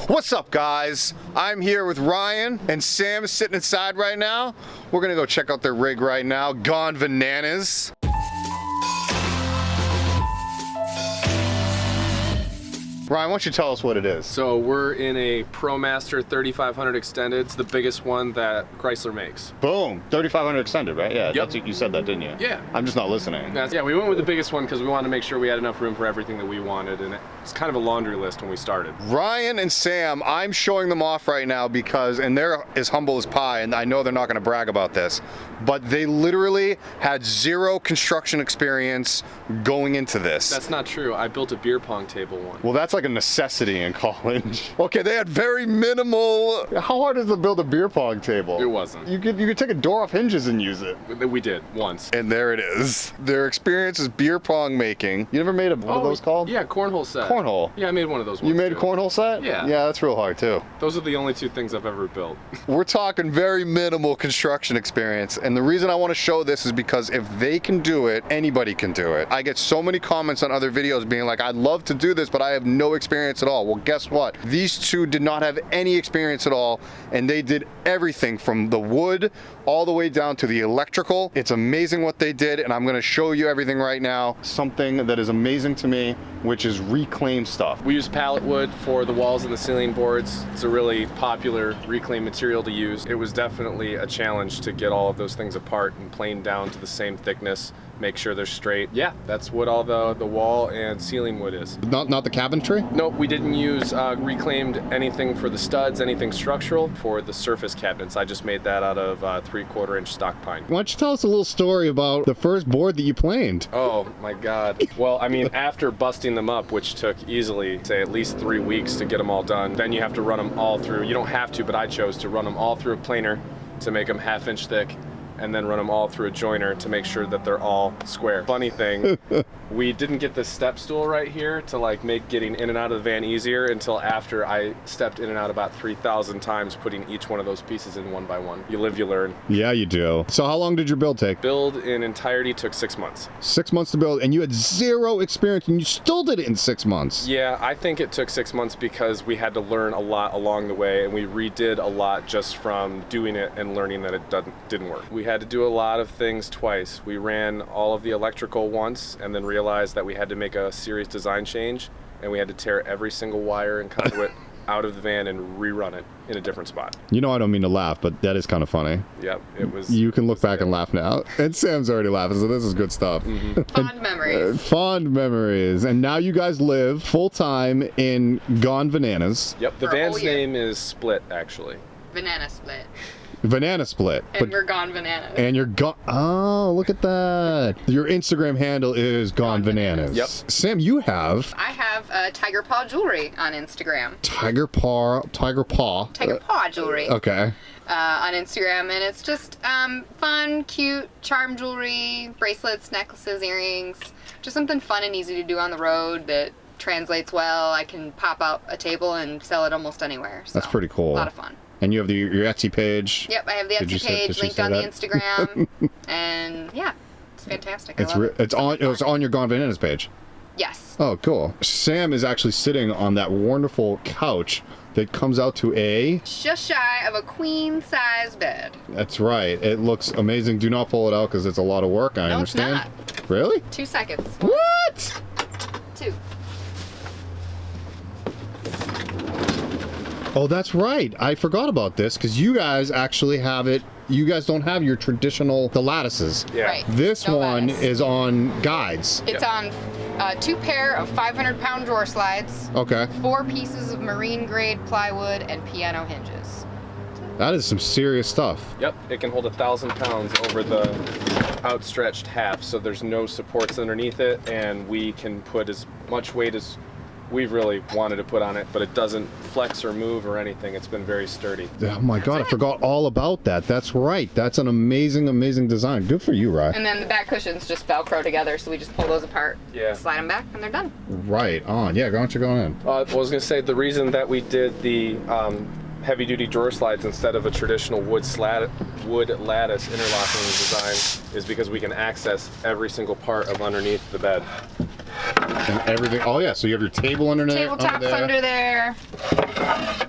What's up, guys? I'm here with Ryan, and Sam is sitting inside right now. We're gonna go check out their rig right now. Gone Bananas. Ryan, why don't you tell us what it is? So we're in a ProMaster 3500 Extended. It's the biggest one that Chrysler makes. Boom, 3500 Extended, right? Yeah, Yep. that's what you said that, didn't you? Yeah. I'm just not listening. Yeah, we went with the biggest one because we wanted to make sure we had enough room for everything that we wanted, and it's kind of a laundry list when we started. Ryan and Sam, I'm showing them off right now because, and they're as humble as pie, and I know they're not gonna brag about this, but they literally had zero construction experience going into this. That's not true. I built a beer pong table once. Well, that's like a necessity in college. Okay, they had very minimal. How hard is it to build a beer pong table? It wasn't. You could take a door off hinges and use it. We did, once. And there it is. Their experience is beer pong making. You never made one of those called? Yeah, cornhole set. Cornhole. Yeah, I made one of those ones. You made a too. cornhole set? Yeah. Yeah, that's real hard too. Those are the only two things I've ever built. We're talking very minimal construction experience, and the reason I want to show this is because if they can do it, anybody can do it. I get so many comments on other videos being like, I'd love to do this, but I have no experience at all. Well, guess what? These two did not have any experience at all, and they did everything from the wood all the way down to the electrical. It's amazing what they did, and I'm going to show you everything right now. Something that is amazing to me, which is reclaimed stuff. We use pallet wood for the walls and the ceiling boards. It's a really popular reclaimed material to use. It was definitely a challenge to get all of those things apart and plane down to the same thickness, make sure they're straight. Yeah, that's what all the wall and ceiling wood is. Not the cabinetry? Nope, we didn't use reclaimed anything for the studs, anything structural. For the surface cabinets, I just made that out of 3/4 inch stock pine. Why don't you tell us a little story about the first board that you planed? Oh my God. Well, I mean, after busting them up, which took easily, say, at least 3 weeks to get them all done, then you have to run them all through. You don't have to, but I chose to run them all through a planer to make them 1/2 inch thick, and then run them all through a joiner to make sure that they're all square. Funny thing, we didn't get this step stool right here to like make getting in and out of the van easier until after I stepped in and out about 3,000 times putting each one of those pieces in one by one. You live, you learn. Yeah, you do. So how long did your build take? Build in entirety took 6 months. 6 months to build, and you had zero experience, and you still did it in 6 months. Yeah, I think it took 6 months because we had to learn a lot along the way, and we redid a lot just from doing it and learning that it didn't work. We had to do a lot of things twice. We ran all of the electrical once and then realized that we had to make a serious design change, and we had to tear every single wire and conduit out of the van and rerun it in a different spot. You know I don't mean to laugh, but that is kind of funny. Yep, it was. You can look back and laugh now. And Sam's already laughing, so this is good stuff. Fond memories. Fond memories. And now you guys live full-time in Gone Bananas. Yep, the For a whole van's year. name is Split, actually. Banana split. Banana Split. And we're gone bananas. And you're gone. Oh, look at that. Your Instagram handle is Gone Bananas. Yep. Sam, you have I have Tiger Paw Jewelry on Instagram. Tiger Paw. Tiger Paw Jewelry Okay. on Instagram. And it's just fun, cute, charm jewelry, bracelets, necklaces, earrings. Just something fun and easy to do on the road that translates well. I can pop out a table and sell it almost anywhere. So, That's pretty cool. A lot of fun. And you have your Etsy page. Yep, I have the Did you Etsy say- did page she linked say on the that? Instagram. And yeah, it's fantastic. I It's love it. it's on your Gone Bananas page. Yes. Oh, cool. Sam is actually sitting on that wonderful couch that comes out to a... Just shy of a queen size bed. That's right. It looks amazing. Do not pull it out because it's a lot of work, I No, it's understand. Really? 2 seconds. What? 2. Oh, that's right. I forgot about this because you guys actually have it. You guys don't have your traditional, the lattices. Yeah. Right. This No one lattice. is on guides. It's on 2 pair of 500-pound drawer slides, Okay. 4 pieces of marine grade plywood, and piano hinges. That is some serious stuff. Yep, it can hold 1,000 pounds over the outstretched half, so there's no supports underneath it, and we can put as much weight as we really wanted to put on it, but it doesn't flex or move or anything. It's been very sturdy. Oh my God, I forgot all about that. That's right. That's an amazing, amazing design. Good for you, Rye. And then the back cushions just Velcro together, so we just pull those apart, Yeah. slide them back, and they're done. Right on. Yeah, why don't you go in? I was going to say the reason that we did the heavy-duty drawer slides instead of a traditional wood lattice interlocking design is because we can access every single part of underneath the bed. And everything. Oh yeah, so you have your table under there. Tabletop's under there.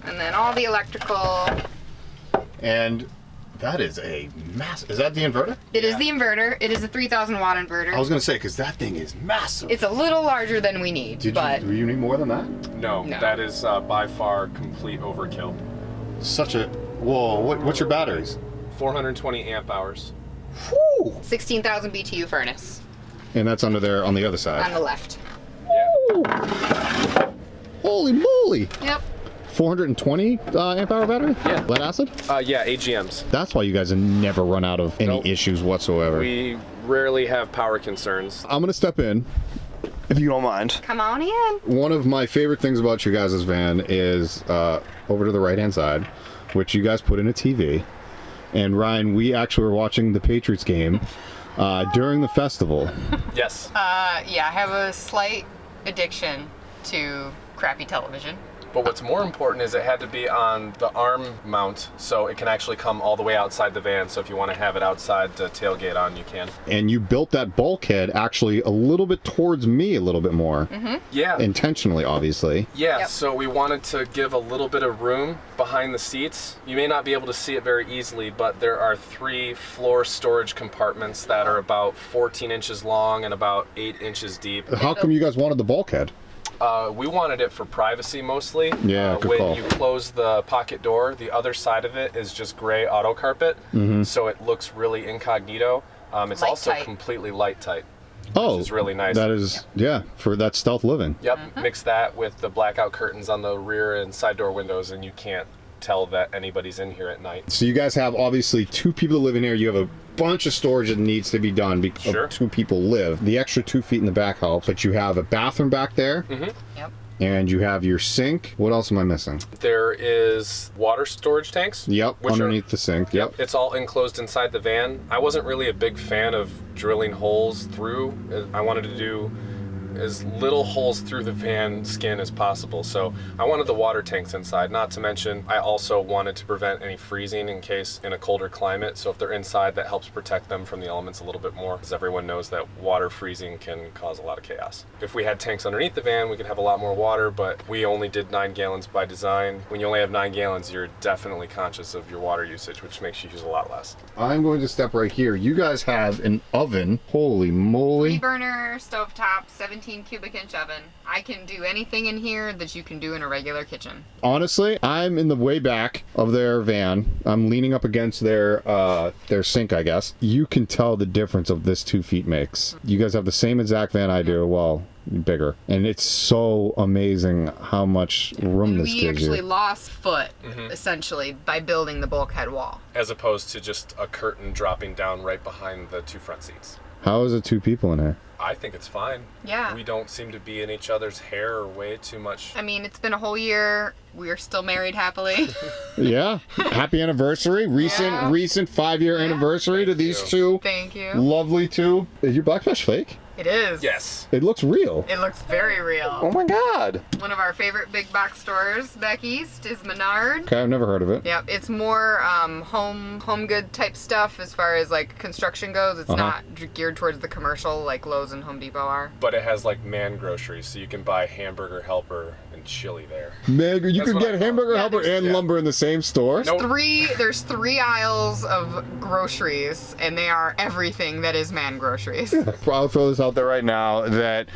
And then all the electrical. And that is a massive. Is that the inverter? It is the inverter. It is a 3,000 watt inverter. I was gonna say, because that thing is massive. It's a little larger than we need, Do you need more than that? No, No. that is by far complete overkill. Such a. Whoa, what's your batteries? 420 amp hours. Whew. 16,000 BTU furnace And that's under there on the other side. on the left. Yeah. Holy moly! Yep. 420 amp hour battery? Yeah. Lead acid? Yeah, AGMs. That's why you guys have never run out of any Nope. issues whatsoever. We rarely have power concerns. I'm gonna step in, if you don't mind. Come on in. One of my favorite things about your guys' van is over to the right-hand side, which you guys put in a TV. And Ryan, we actually were watching the Patriots game during the festival. Yes. Yeah, I have a slight addiction to crappy television. But what's more important is it had to be on the arm mount, so it can actually come all the way outside the van. So if you want to have it outside the tailgate on, you can. And you built that bulkhead actually a little bit towards me a little bit more. Yeah. Intentionally, obviously. Yeah, Yep. so we wanted to give a little bit of room behind the seats. You may not be able to see it very easily, but there are 3 floor storage compartments that are about 14 inches long and about 8 inches deep. How come you guys wanted the bulkhead? We wanted it for privacy mostly. Yeah, good when call. you close the pocket door, the other side of it is just gray auto carpet, so it looks really incognito. It's Light also tight. completely light tight. Oh, is really nice. That is, yeah, for that stealth living. Yep, mix that with the blackout curtains on the rear and side door windows, and you can't tell that anybody's in here at night. So you guys have obviously 2 people that live in here. You have a bunch of storage that needs to be done because Sure. 2 people live. The extra 2 feet in the back helps, but you have a bathroom back there, Yep. and you have your sink. What else am I missing? There is water storage tanks. Yep, which are- underneath the sink. Yep. It's all enclosed inside the van. I wasn't really a big fan of drilling holes through. I wanted to do as little holes through the van skin as possible. So I wanted the water tanks inside, not to mention I also wanted to prevent any freezing in case in a colder climate. So if they're inside, that helps protect them from the elements a little bit more, because everyone knows that water freezing can cause a lot of chaos. If we had tanks underneath the van, we could have a lot more water, but we only did 9 gallons by design. When you only have 9 gallons, you're definitely conscious of your water usage, which makes you use a lot less. I'm going to step right here. You guys have an oven. Holy moly. 3-burner stovetop, 17 cubic inch oven. I can do anything in here that you can do in a regular kitchen. Honestly, I'm in the way back of their van. I'm leaning up against their sink, I guess. You can tell the difference of this 2 feet makes. You guys have the same exact van I do. Well, bigger. And it's so amazing how much room this We gives actually you. lost foot, essentially, by building the bulkhead wall. As opposed to just a curtain dropping down right behind the 2 front seats. How is it 2 people in here? I think it's fine. Yeah. We don't seem to be in each other's hair or way too much. I mean, it's been a whole year. We are still married happily. Yeah. Happy anniversary. Recent Yeah. 5-year anniversary to these you. 2 Thank you. lovely 2. Is your Blackfish fake? It is. Yes. It looks real. It looks very real. Oh my god. One of our favorite big box stores back east is Menard. Okay, I've never heard of it. Yep, it's more home good type stuff as far as like construction goes. It's not geared towards the commercial like Lowe's and Home Depot are. But it has like man groceries, so you can buy Hamburger Helper and chili there. Man, you That's could what I get call it. hamburger Yeah, helper there's- and yeah. lumber in the same store. Nope. There's 3 aisles of groceries, and they are everything that is man groceries. I'll throw this out there right now that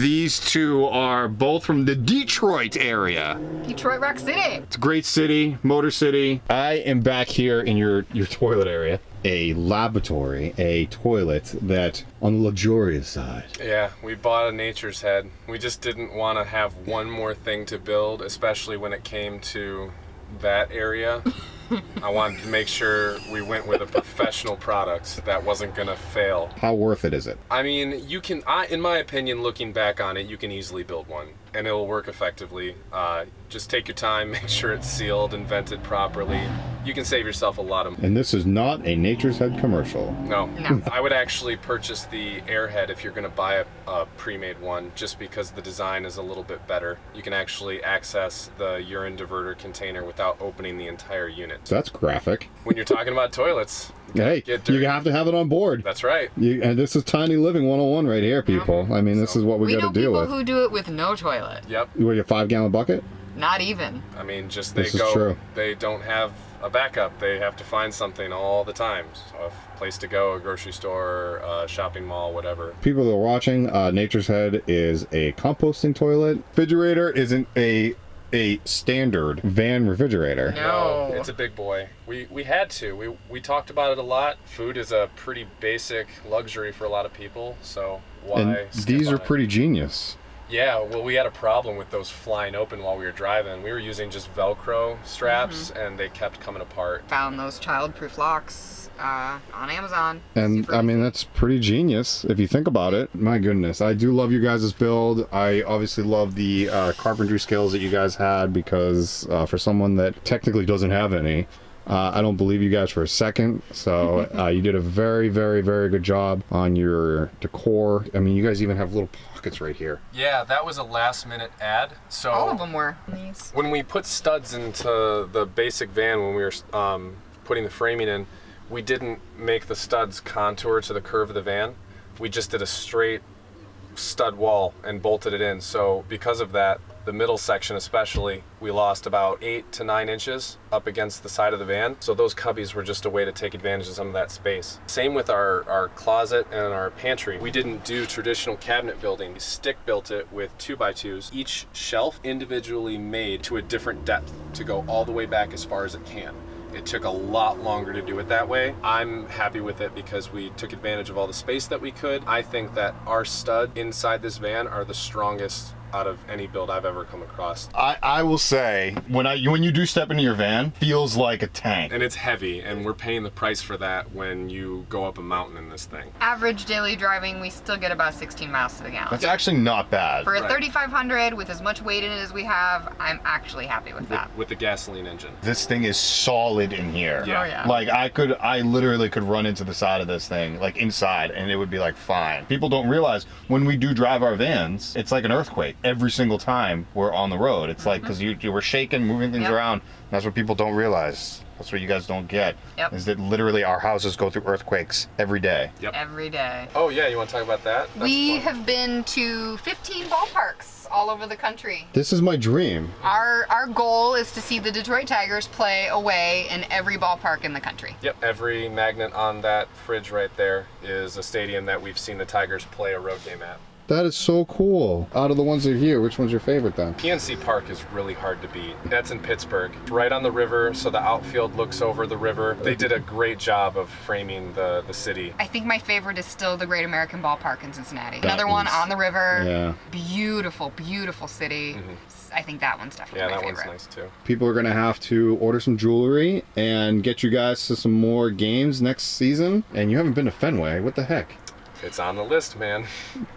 these 2 are both from the Detroit area. Detroit Rock City. It's a great city, Motor City. I am back here in your toilet area. A laboratory, a toilet that on the luxurious side. Yeah, we bought a Nature's Head. We just didn't want to have one more thing to build, especially when it came to that area. I wanted to make sure we went with a professional product that wasn't gonna fail. How worth it is it? I mean, in my opinion, looking back on it, you can easily build one, and it'll work effectively. Just take your time, make sure it's sealed and vented properly. you can save yourself a lot of. And this is not a Nature's Head commercial. No. No. I would actually purchase the Airhead if you're going to buy a pre-made one, just because the design is a little bit better. You can actually access the urine diverter container without opening the entire unit. So that's graphic. When you're talking about toilets, Hey, get dirty. you have to have it on board. That's right. And this is Tiny Living 101 right here, people. I mean, this is what we We got know to deal people with. who do it with no toilet. Yep. What, your 5-gallon bucket? Not even. I mean, just This they is go. true. They don't have a backup. They have to find something all the time. So a place to go, a grocery store, a shopping mall, whatever. People that are watching, Nature's Head is a composting toilet. Refrigerator isn't a standard van refrigerator. No. It's a big boy. We had to. We talked about it a lot. Food is a pretty basic luxury for a lot to so why And skip these on are it? pretty genius. Yeah, well, we had a problem with those flying open while we were driving. We were using just Velcro straps, and they kept coming apart. Found those childproof locks on Amazon. And Super I mean, easy. that's pretty genius if you think about it. My goodness, I do love you guys' build. I obviously love the carpentry skills that you guys had, because for someone that technically doesn't have any, I don't believe you guys for a second. So you did a very, very, very good job on your decor. I mean, you guys even have little pockets right here. Yeah, that was a last-minute ad. So All of them were. These. when we put studs into the basic van, when we were putting the framing in, we didn't make the studs contour to the curve of the van. We just did a straight stud wall and bolted it in. So because of that, the middle section especially, we lost about 8 to 9 inches up against the side of the van. So those cubbies were just a way to take advantage of some of that space. Same with our closet and our pantry. We didn't do traditional cabinet building. We stick built it with 2x2s. Each shelf individually made to a different depth to go all the way back as far as it can. It took a lot longer to do it that way. I'm happy with it because we took advantage of all the space that we could. I think that our stud inside this van are the strongest out of any build I've ever come across. I will say, when you do step into your van, feels like a tank. And it's heavy, and we're paying the price for that when you go up a mountain in this thing. Average daily driving, we still get about 16 miles to the gallon. That's actually not bad. For a Right. 3500 with as much weight in it as we have, I'm actually happy with that. With the gasoline engine. This thing is solid in here. Yeah. Oh yeah. Like I literally could run into the side of this thing, like inside, and it would be like fine. People don't realize when we do drive our vans, it's like an earthquake every single time we're on the road. It's like, because you were shaking, moving things Yep. around. That's what people don't realize. That's what you guys don't get. Yep. Is that literally our houses go through earthquakes every day. Yep. Every day. Oh yeah, you want to talk about that? That's We fun. have been to 15 ballparks all over the country. This is my dream. Our goal is to see the Detroit Tigers play away in every ballpark in the country. Yep, every magnet on that fridge right there is a stadium that we've seen the Tigers play a road game at. That is so cool. Out of the ones that are here, which one's your favorite then? PNC Park is really hard to beat. That's in Pittsburgh. It's right on the river, so the outfield looks over the river. They did a great job of framing the city. I think my favorite is still the Great American Ballpark in Cincinnati. That Another one is- on the river. Yeah. Beautiful, beautiful city. I think that one's definitely Yeah, my that favorite. one's nice too. People are gonna have to order some jewelry and get you guys to some more games next season. And you haven't been to Fenway. What the heck? It's on the list, man.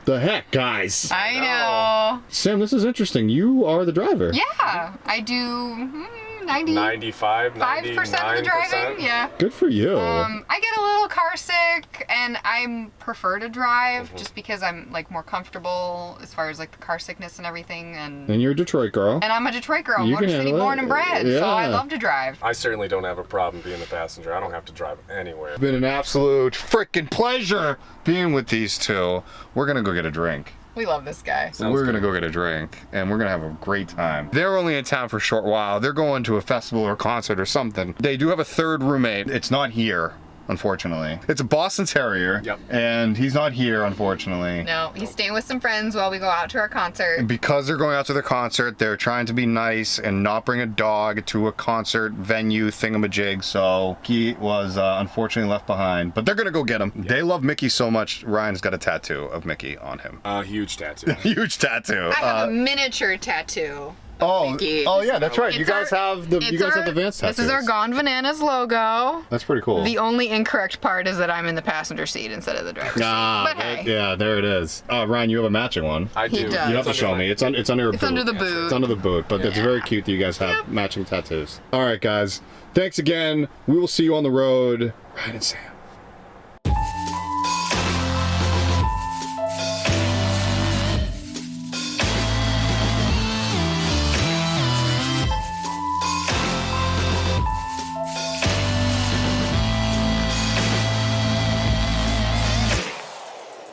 The heck, guys? I know. Sam, this is interesting. You are the driver. Yeah, I do 90, 95, 5% of the 99%. driving. Yeah. Good for you. I get a little car sick, and I prefer to drive just because I'm like more comfortable as far as like the car sickness and everything. And And you're a Detroit girl. I'm a Detroit girl, You Motor can City handle born it. and bred, so I Yeah. love to drive. I certainly don't have a problem being the passenger. I don't have to drive anywhere. It's been an absolute freaking pleasure being with these two. We're gonna go get a drink. We love this guy. Sounds We're good. gonna go get a drink and we're gonna have a great time. They're only in town for a short while. They're going to a festival or concert or something. They do have a third roommate. It's not here, unfortunately. It's a Boston Terrier. Yep. And he's not here, unfortunatally. No, he's staying with some friends while we go out to our concert. Because they're going out to the concert, they're trying to be nice and not bring a dog to a concert venue thingamajig. So he was unfortunately left behind. But they're gonna go get him. They love Mickey so much. Ryan's got a tattoo of Mickey on him. A huge tattoo. Huge tattoo. I have a miniature tattoo Oh, Mickey. oh yeah, that's right. You It's guys have the Vans tattoos. This is our Gone Bananas logo. That's pretty cool. The only incorrect part is that I'm in the passenger seat instead of the driver's seat. But hey, yeah, there it is. Ryan, you have a matching one. I do. He does. You have to show me. It's under your boot. it's under the boot. It's under the boot, but it's very cute that you guys have matching tattoos. All right, guys. Thanks again. We will see you on the road. Ryan and Sam.